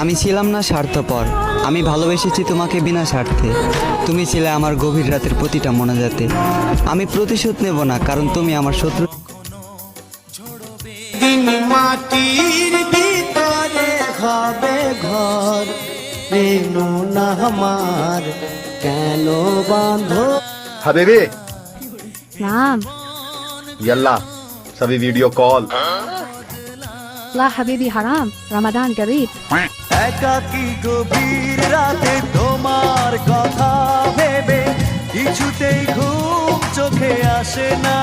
আমি ছিলাম না স্বার্থপর, আমি ভালোবেসেছি তোমাকে বিনা স্বার্থে। তুমি ছিলে আমার গভীর রাতের প্রতিটা মোনাজাতে। আমি প্রতিশোধ নেব না, কারণ তুমি আমার শত্রু। দিন মাটির ভিতরে হবে ঘর, রেণু না আমার কেন বাঁধো। हबीबी نعم. यल्ला सभी वीडियो कॉल। لا حبيبي حرام، رمضان قريب. একাকী গভীর রাতে তোমার কথা ভেবে কিছুতেই ঘুম চোখে আসে না।